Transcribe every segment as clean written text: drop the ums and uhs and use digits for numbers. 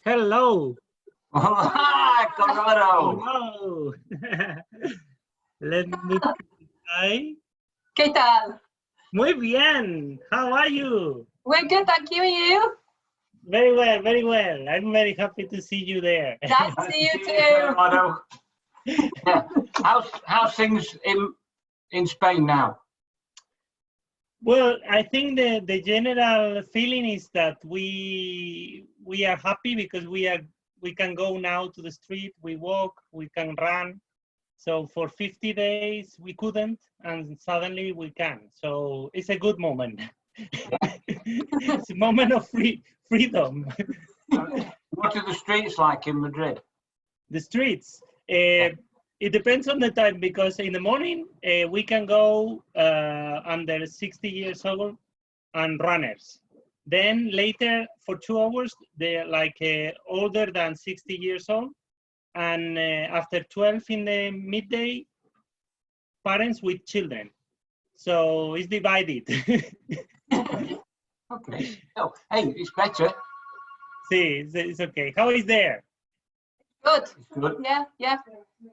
Hello. Hi, Conrado. Hello. Let me try. ¿Qué tal? Muy bien. How are you? We're good, thank you. And you? Very well, very well. I'm very happy to see you there. Nice to see you too. Conrado. Yeah. How's things in Spain now? Well, I think the general feeling is that we are happy because we can go now to the street, we walk, we can run. So for 50 days we couldn't, and suddenly we can. So it's a good moment. It's a moment of freedom. What are the streets like in Madrid? The streets. It depends on the time, because in the morning we can go under 60 years old and runners. Then later for 2 hours they're like older than 60 years old, and after 12 in the midday, parents with children. So it's divided. Okay. Oh, hey, it's better. See, it's okay. How is there? Good. It's good. Yeah.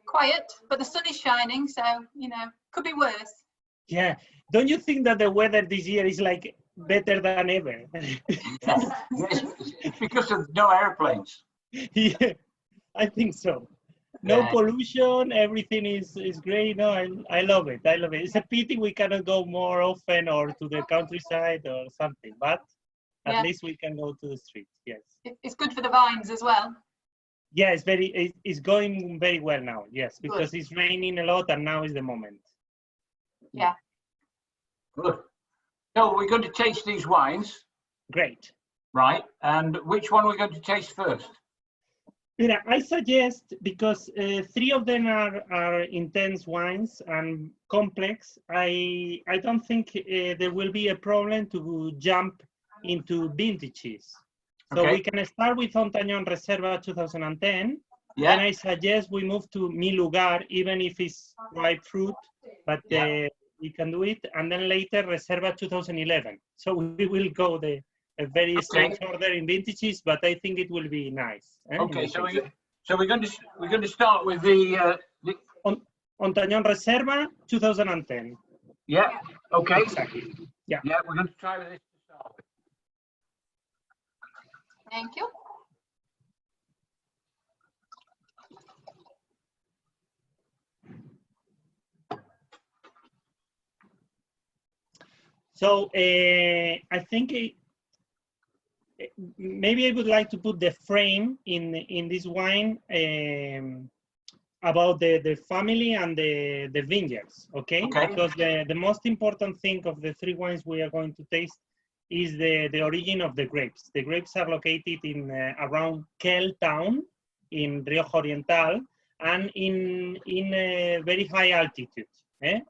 Quiet, but the sun is shining, so, you know, could be worse. Yeah. Don't you think that the weather this year is like better than ever? Yes. It's because of no airplanes. Yeah, I think so. No pollution, everything is great. No, I love it. I love it. It's a pity we cannot go more often or to the countryside or something, but at least we can go to the streets. Yes. It's good for the vines as well. Yeah, it's going very well now. Yes, because it's raining a lot and now is the moment. Yeah. Good. So we're going to taste these wines. Great. Right. And which one are we going to taste first? Yeah, I suggest, because 3 of them are intense wines and complex, I don't think there will be a problem to jump into vintages. So we can start with Ontanon Reserva 2010. Yeah. Then I suggest we move to Mi Lugar, even if it's ripe fruit, but we can do it. And then later Reserva 2011. So we will go a very strange order in vintages, but I think it will be nice. Okay, so we're going to start with the Ontanon Reserva 2010. Yeah. Okay. Exactly. Yeah. Yeah, we're going to try with this to start with. Thank you. So I think maybe I would like to put the frame in this wine about the family and the vineyards, okay? Because the most important thing of the 3 wines we are going to taste is the origin of the grapes. The grapes are located in around Kel town in Rioja Oriental and in a very high altitude,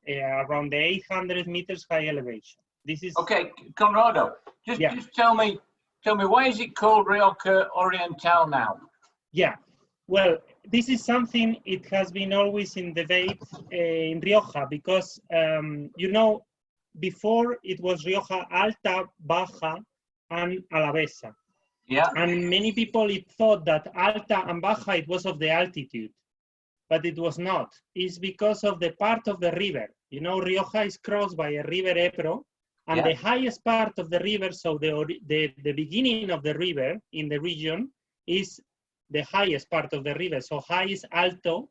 around the 800 meters high elevation. This is okay. Conrado, just tell me why is it called Rioja Oriental now? Yeah. Well, this is something it has been always in debate in Rioja, because you know, before it was Rioja Alta, Baja, and Alavesa. Yeah. And many people thought that Alta and Baja, it was of the altitude, but it was not. It's because of the part of the river. You know, Rioja is crossed by a river Ebro, and the highest part of the river, so the beginning of the river in the region is the highest part of the river. So high is Alta,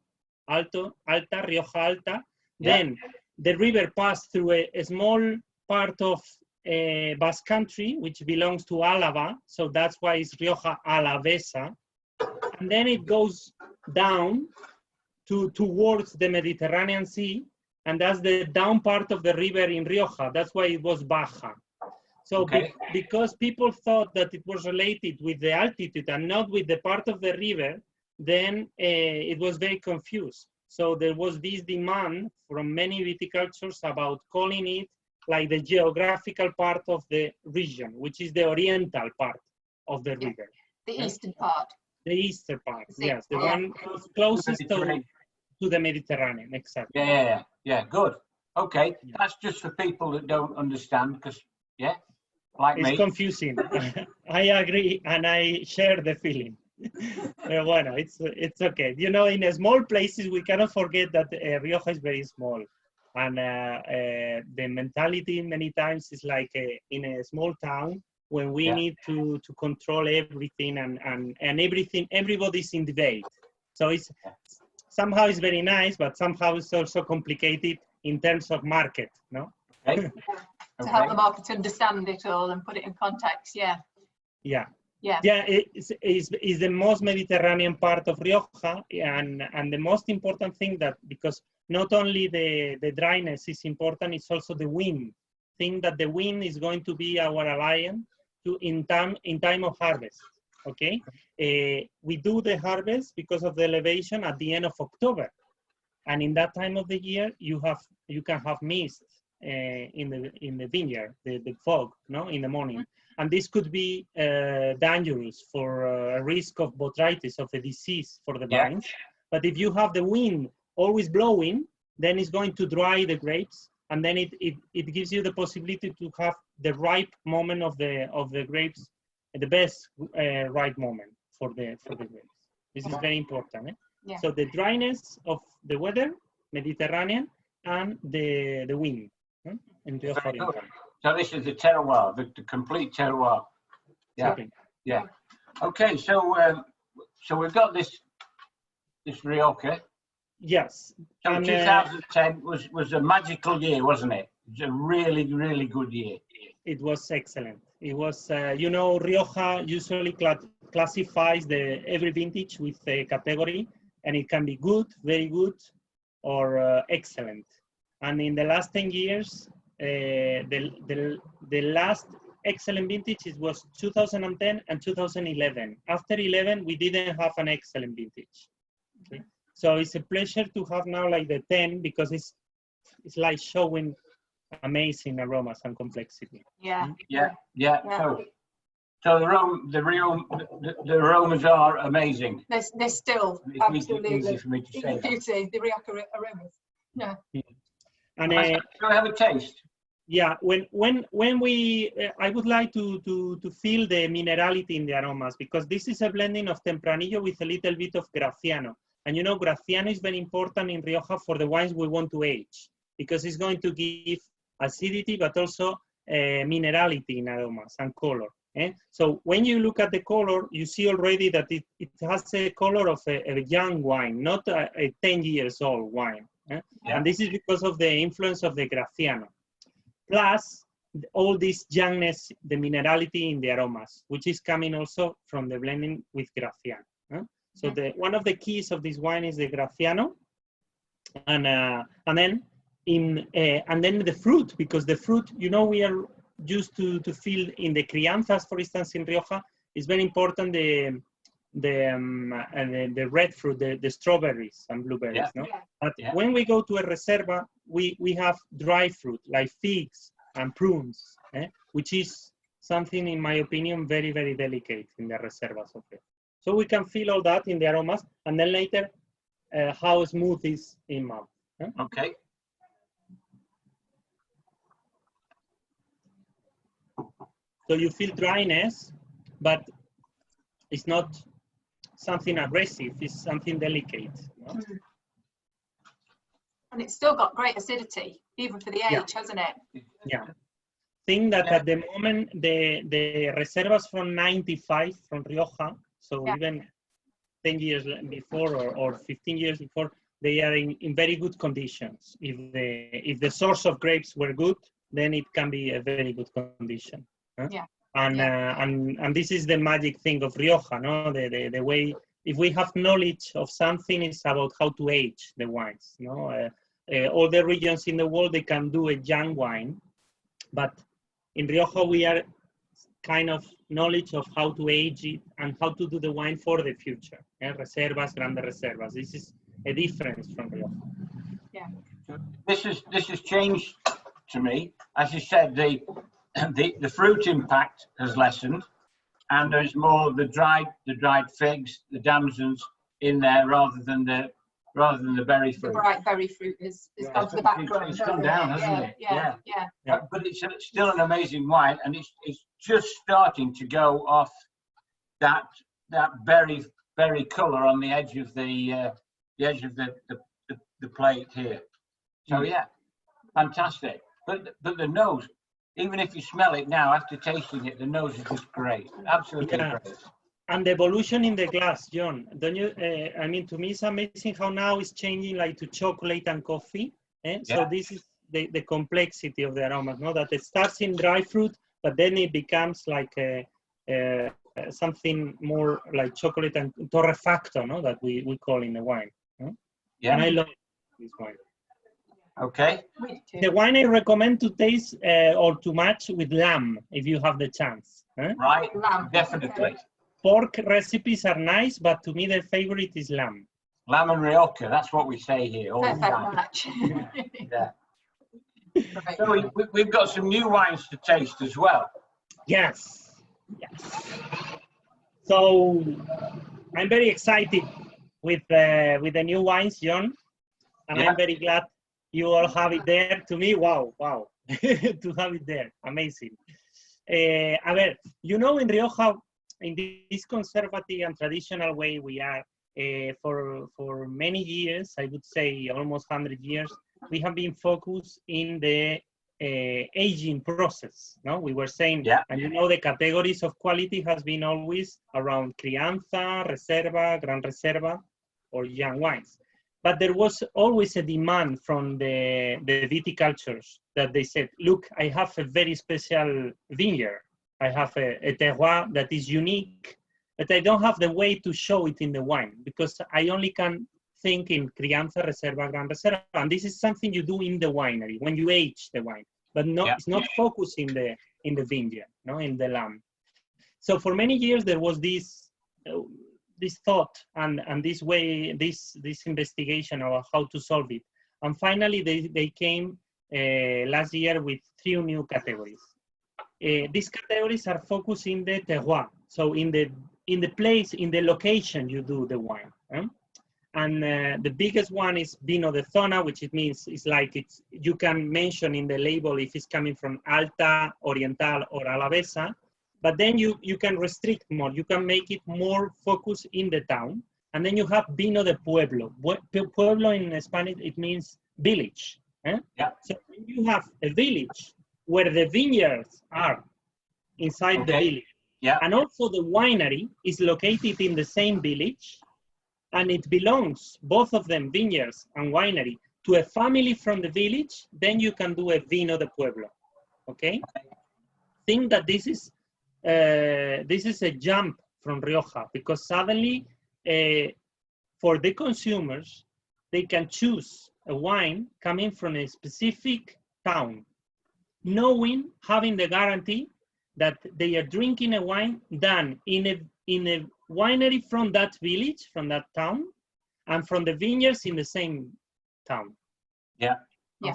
Rioja Alta. Then the river passed through a small part of Basque Country, which belongs to Álava. So that's why it's Rioja Alavesa. And then it goes down towards the Mediterranean Sea. And that's the down part of the river in Rioja. That's why it was Baja. So because people thought that it was related with the altitude and not with the part of the river, then it was very confused. So there was this demand from many viticultures about calling it like the geographical part of the region, which is the oriental part of the river. The eastern part. The eastern part, yes. The one closest to the Mediterranean, exactly. Yeah, good. Okay, that's just for people that don't understand, because like it's me. confusing. I agree, and I share the feeling. Bueno, it's okay. You know, in small places, we cannot forget that Rioja is very small, and the mentality many times is like in a small town when we need to control everything and everything. Everybody's in debate, so it's somehow it's very nice, but somehow it's also complicated in terms of market, no? Okay. To help the market understand it all and put it in context, yeah. It's the most Mediterranean part of Rioja, and the most important thing that, because not only the dryness is important, it's also the wind. Think that the wind is going to be our alliance in time of harvest. Okay, we do the harvest because of the elevation at the end of October, and in that time of the year you can have mist in the vineyard, the fog, no, in the morning. And this could be dangerous for a risk of botrytis, of a disease for the vines. But if you have the wind always blowing, then it's going to dry the grapes, and then it gives you the possibility to have the ripe moment of the grapes, the best ripe moment for the grapes. This is very important. So the dryness of the weather, Mediterranean, and the wind. In Rioja Oriental. So this is the terroir, the complete terroir. Yeah. Okay, so we've got this Rioja. Yes. So and, 2010 was a magical year, wasn't it? It was a really, really good year. It was excellent. It was, you know, Rioja usually classifies every vintage with a category, and it can be good, very good, or excellent. And in the last 10 years, the last excellent vintage was 2010 and 2011. After 11, we didn't have an excellent vintage. Okay? So it's a pleasure to have now like the 10, because it's like showing amazing aromas and complexity. Yeah. So the aromas are amazing. They're still absolutely easy for me to say. Beauty, the Rioja aromas. Yeah. And do I have a taste? Yeah, when we, I would like to feel the minerality in the aromas, because this is a blending of Tempranillo with a little bit of Graciano. And you know, Graciano is very important in Rioja for the wines we want to age, because it's going to give acidity, but also minerality in aromas and color. So when you look at the color, you see already that it has a color of a young wine, not a 10 years old wine. And this is because of the influence of the Graciano. Plus, all this youngness, the minerality in the aromas, which is coming also from the blending with Graciano. So one of the keys of this wine is the Graciano, and then the fruit, because the fruit, you know, we are used to feel in the crianzas, for instance, in Rioja, is very important the red fruit, the strawberries and blueberries, no? But when we go to a reserva, we have dry fruit like figs and prunes, which is something, in my opinion, very, very delicate in the reservas of it. So we can feel all that in the aromas, and then later how smooth is in mouth. Okay. So you feel dryness, but it's not something aggressive, it's something delicate. No? And it's still got great acidity, even for the age, hasn't it? Yeah. Think that at the moment, the reservas from 95 from Rioja, so even 10 years before or 15 years before, they are in very good conditions. If the source of grapes were good, then it can be a very good condition. And this is the magic thing of Rioja, no? The way, if we have knowledge of something, it's about how to age the wines. No, all the regions in the world, they can do a young wine, but in Rioja we are kind of knowledge of how to age it and how to do the wine for the future. Reservas, grande reservas. This is a difference from Rioja. Yeah. This has changed to me, as you said. The fruit impact has lessened, and there's more the dried figs, the damsons in there, rather than the rather than the berry The fruit. bright berry fruit is gone to the background. It's gone down, hasn't it? Yeah. But it's still an amazing wine, and it's just starting to go off that berry colour on the edge of the plate here. So yeah, fantastic. But the nose, even if you smell it now after tasting it, the nose is just great, absolutely great. And the evolution in the glass, John, don't you? I mean, to me, it's amazing how now it's changing like to chocolate and coffee. So this is the complexity of the aromas, no? That it starts in dry fruit, but then it becomes like something more like chocolate and torrefacto, no? That we call in the wine. No? Yeah. And I love this wine. Okay. The wine I recommend to taste or to match with lamb if you have the chance. Right. Lamb, definitely. Pork recipes are nice, but to me the favorite is lamb. Lamb and Rioja, that's what we say here all the time. Match. Yeah. So we've got some new wines to taste as well. Yes. So I'm very excited with the new wines, John, and I'm very glad you all have it there. To me, wow, to have it there, amazing. A ver, you know, in Rioja, in this conservative and traditional way we are, for many years, I would say almost 100 years, we have been focused in the aging process. No, we were saying, and you know, the categories of quality has been always around crianza, reserva, gran reserva, or young wines. But there was always a demand from the viticultures that they said, look, I have a very special vineyard. I have a terroir that is unique, but I don't have the way to show it in the wine because I only can think in crianza, reserva, gran reserva. And this is something you do in the winery when you age the wine, but it's not focused in the vineyard, no, in the lamb. So for many years there was this thought and this way, this investigation about how to solve it. And finally they came last year with 3 new categories. These categories are focused in the terroir, so in the place, in the location you do the wine. And the biggest one is Vino de Zona, which it means it's like you can mention in the label if it's coming from Alta, Oriental, or Alavesa, but then you can restrict more. You can make it more focused in the town. And then you have Vino de Pueblo. Pueblo in Spanish, it means village. So you have a village where the vineyards are inside the village. And also the winery is located in the same village, and it belongs, both of them, vineyards and winery, to a family from the village. Then you can do a Vino de Pueblo, okay? Think that this is a jump from Rioja, because suddenly for the consumers, they can choose a wine coming from a specific town, knowing, having the guarantee that they are drinking a wine done in a winery from that village, from that town, and from the vineyards in the same town.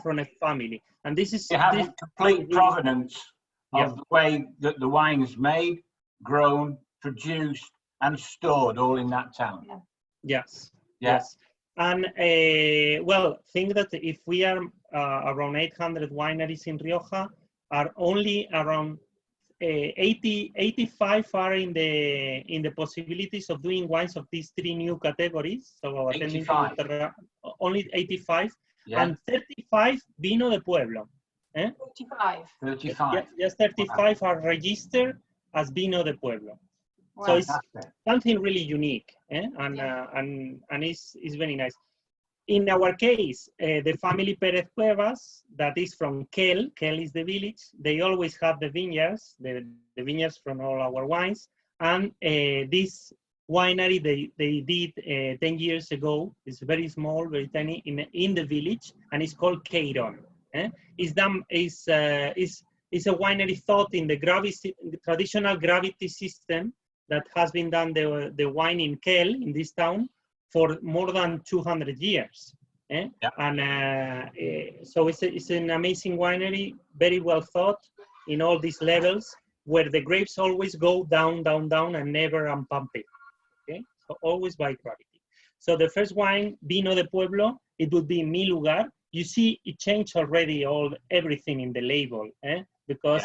From a family. And this is... You have complete provenance of the way that the wine is made, grown, produced, and stored all in that town. Yes. And well, think that if we are around 800 wineries in Rioja, are only around 85 are in the possibilities of doing wines of these 3 new categories. So 85. Only 85, and 35 Vino de Pueblo. 35. Yes, 35 are registered as Vino de Pueblo. Wow. So it's something really unique, and it's very nice. In our case, the family Perez Cuevas, that is from Kel is the village, they always have the vineyards, the vineyards from all our wines. And this winery they did 10 years ago. It's very small, very tiny, in the village, and it's called Queiron. It's a winery thought in the traditional gravity system that has been done the wine in Kel, in this town, for more than 200 years. And so it's an amazing winery, very well thought in all these levels, where the grapes always go down, down, down, and never unpumped. Okay, so always by gravity. So the first wine, Vino de Pueblo, it would be Mi Lugar. You see, it changed already everything in the label, because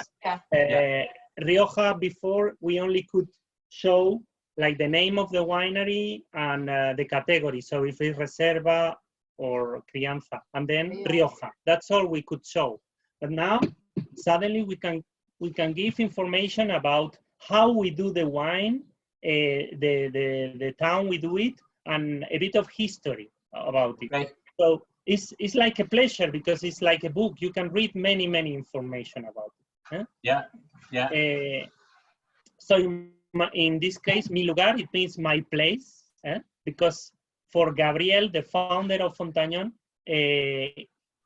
Rioja before we only could show like the name of the winery and the category. So if it's Reserva or Crianza, and then Rioja. That's all we could show. But now suddenly we can give information about how we do the wine, the town we do it, and a bit of history about it. Okay. So it's like a pleasure because it's like a book. You can read many information about it. So in this case, Mi Lugar, it means my place, because for Gabriel, the founder of Ontanon,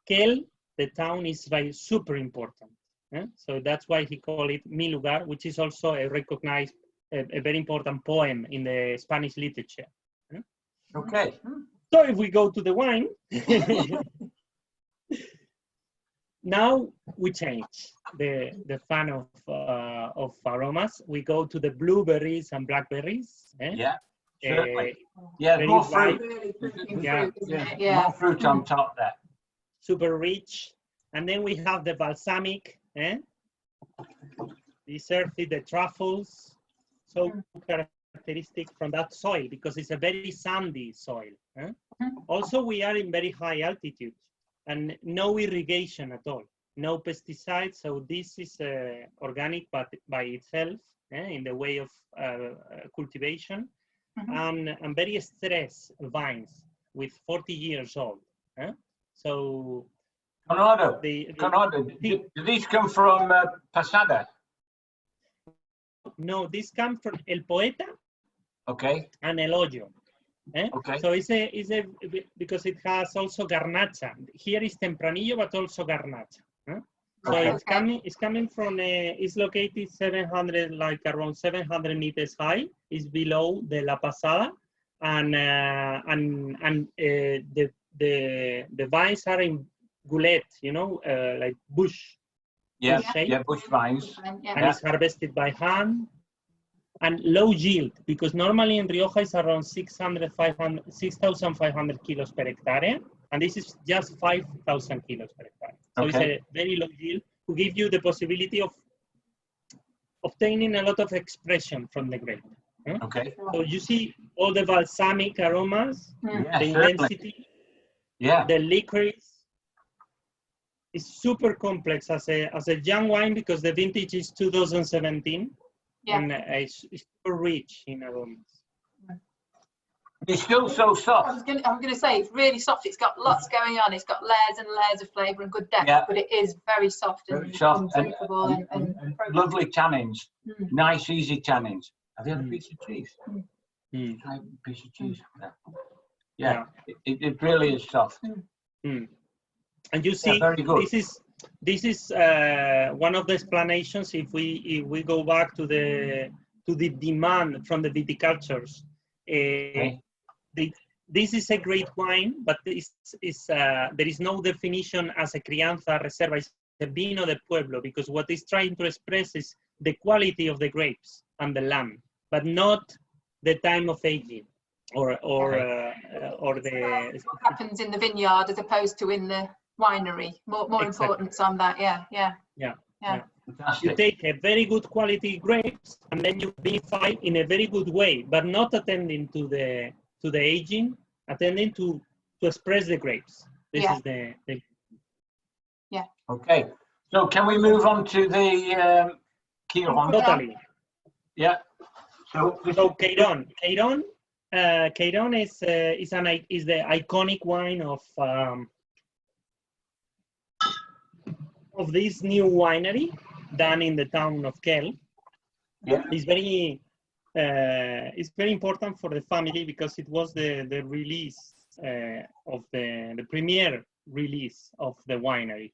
Quel, the town is super important. So that's why he called it Mi Lugar, which is also a recognized, a very important poem in the Spanish literature. Okay. So if we go to the wine, now we change the fun of aromas. We go to the blueberries and blackberries. Yeah, certainly. More fruit. More fruit on top there. Super rich. And then we have the balsamic. These are the truffles. So characteristic from that soil because it's a very sandy soil. Also, we are in very high altitude and no irrigation at all, no pesticides. So this is organic but by itself in the way of cultivation, and very stressed vines with 40 years old. So Conrado, do these come from Pasada? No, this comes from El Poeta. Okay. And El Hoyo. Okay. So it's a because it has also Garnacha. Here is Tempranillo, but also Garnacha. So it's coming from it's located 700, like around 700 meters high. It's below the La Pasada, and the vines are in goulet, like bush. Bush vines. And it's harvested by hand. And low yield, because normally in Rioja it's around 6,500 kilos per hectare, and this is just 5,000 kilos per hectare. So it's a very low yield to give you the possibility of obtaining a lot of expression from the grape. Okay. So you see all the balsamic aromas, the intensity, the licorice. It's super complex as a young wine because the vintage is 2017. And it's super rich in aromas. It's still so soft. I'm going to say it's really soft. It's got lots going on. It's got layers and layers of flavour and good depth, but it is very soft and drinkable and lovely tannins. Nice, easy tannins. Have you had a piece of cheese? Try a piece of cheese. It really is soft. And you see, very good. This is one of the explanations. If we go back to the demand from the viticultures, this is a great wine, but there is no definition as a crianza reserva. It's a vino de pueblo because what it's trying to express is the quality of the grapes and the land, but not the time of aging or the what happens in the vineyard as opposed to in the winery. More importance on that. Yeah. You take a very good quality grapes and then you vinify in a very good way, but not attending to the aging, attending to express the grapes. This is the Okay. So can we move on to the Chiron? Totally. Yeah. So Chiron is the iconic wine of this new winery done in the town of Quel. It's very important for the family because it was the release of the premiere release of the winery.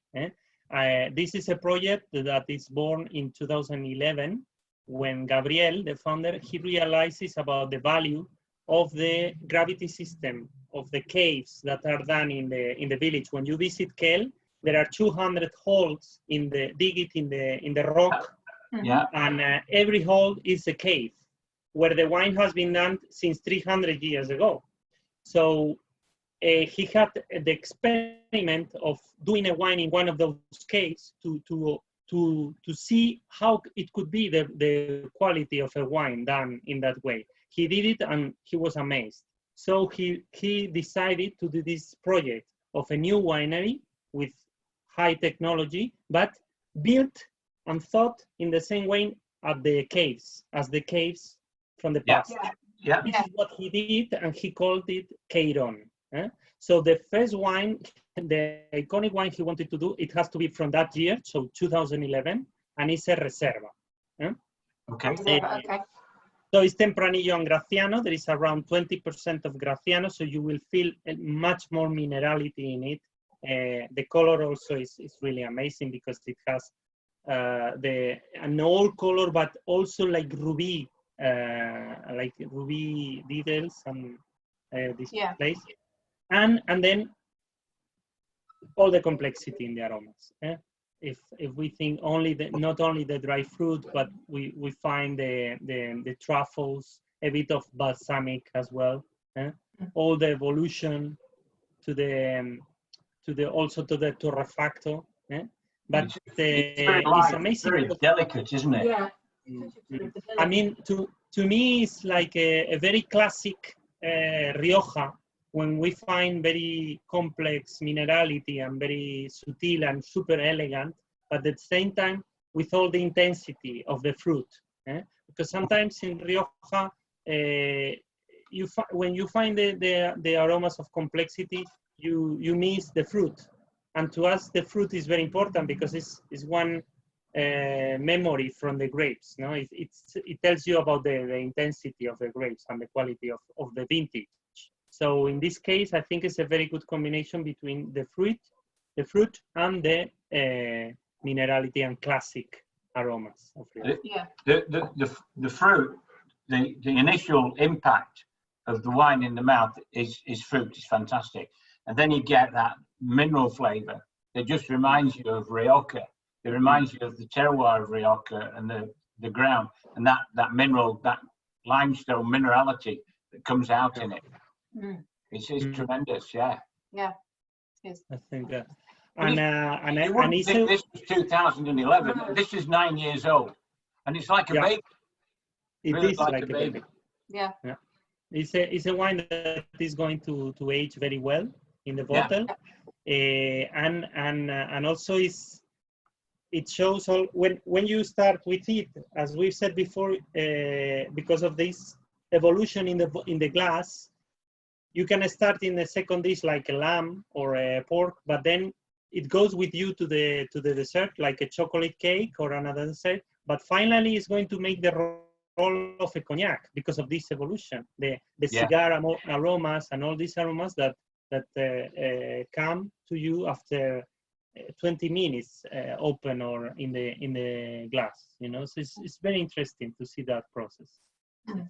This is a project that is born in 2011 when Gabriel, the founder, he realizes about the value of the gravity system of the caves that are done in the village. When you visit Quel, there are 200 holes in the rock, and every hole is a cave where the wine has been done since 300 years ago. So he had the experiment of doing a wine in one of those caves to see how it could be the quality of a wine done in that way. He did it and he was amazed. So he decided to do this project of a new winery with high technology, but built and thought in the same way as the caves from the past. Yeah. This is what he did, and he called it Queirón. So the first wine, the iconic wine he wanted to do, it has to be from that year, so 2011, and it's a Reserva. Okay. So it's Tempranillo and Graciano. There is around 20% of Graciano, so you will feel much more minerality in it. The color also is really amazing because it has an old color, but also like ruby details and displays, and then all the complexity in the aromas. If we think not only the dry fruit, but we find the truffles, a bit of balsamic as well. All the evolution to the torrefacto. But it's amazing. Very delicate, isn't it? Yeah. I mean, to me, it's like a very classic Rioja, when we find very complex minerality and very subtle and super elegant, but at the same time with all the intensity of the fruit. Because sometimes in Rioja, when you find the aromas of complexity, you miss the fruit. And to us, the fruit is very important because it's one memory from the grapes. No, it tells you about the intensity of the grapes and the quality of the vintage. So in this case, I think it's a very good combination between the fruit and the minerality and classic aromas of Rioja. The fruit, the initial impact of the wine in the mouth is fruit, is fantastic, and then you get that mineral flavor that just reminds you of Rioja. It reminds you of the terroir of Rioja and the ground, and that mineral, that limestone minerality that comes out in it. It's tremendous, yeah. Yeah, it is. I think that. You wouldn't think this was 2011. This is 9 years old, and it's like a baby. It really is like a baby. Yeah. It's a wine that is going to age very well in the bottle, and also it shows all when you start with it, as we've said before, because of this evolution in the glass. You can start in a second dish like a lamb or a pork, but then it goes with you to the dessert, like a chocolate cake or another dessert. But finally, it's going to make the role of a cognac because of this evolution. The cigar aromas and all these aromas that come to you after 20 minutes open or in the glass. You know, so it's very interesting to see that process.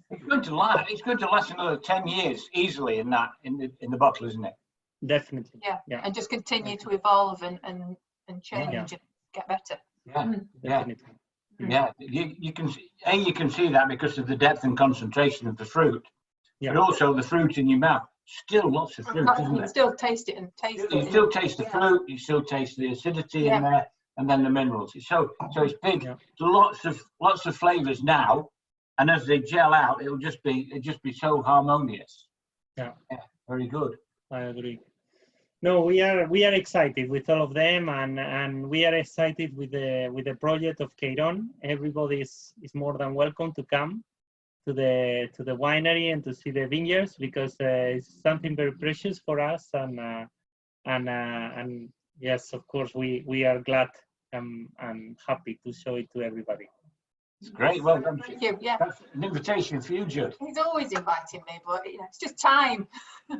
It's going to last another 10 years easily in the bottle, isn't it? Definitely. Yeah. And just continue to evolve and change and get better. Definitely. Yeah. You can see that because of the depth and concentration of the fruit, but also the fruit in your mouth. Still lots of fruit, isn't it? You still taste it and taste it. You still taste the fruit. You still taste the acidity in there, and then the minerals. So it's big. Lots of flavors now. And as they gel out, it'll just be so harmonious. Yeah, very good. I agree. No, we are excited with all of them, and we are excited with the project of Queirón. Everybody is more than welcome to come to the winery and to see the vineyards, because it's something very precious for us. And yes, of course, we are glad and happy to show it to everybody. It's great. Well, thank you. Yeah. That's an invitation for you, Judd. He's always inviting me, but it's just time. When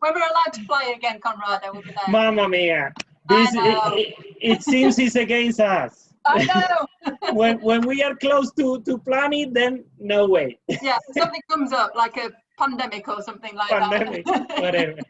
we're allowed to play again, Conrado, we'll be there. Mamma mia! It seems it's against us. I know. when we are close to plan it, then no way. Yeah, something comes up like a pandemic or something like that. Whatever.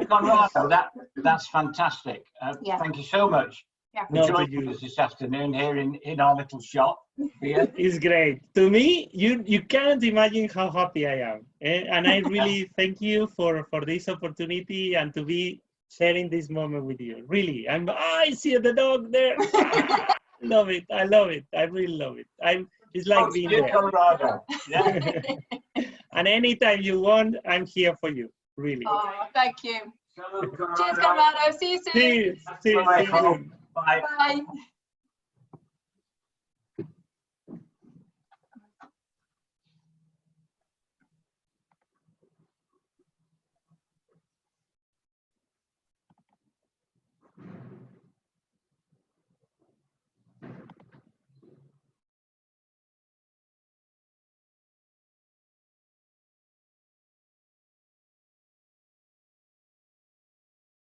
Conrado, that's fantastic. Thank you so much Yeah. No, to joining you. us this afternoon here in our little shop. Here. It's great. To me, you can't imagine how happy I am. And I really thank you for this opportunity and to be sharing this moment with you. Really, I see the dog there. Love it. I love it. I really love it. It's like being there. Conrado. Yeah. And anytime you want, I'm here for you. Really. Oh, thank you. Hello, Cheers, Conrado. See you soon. See you soon. Bye. Bye.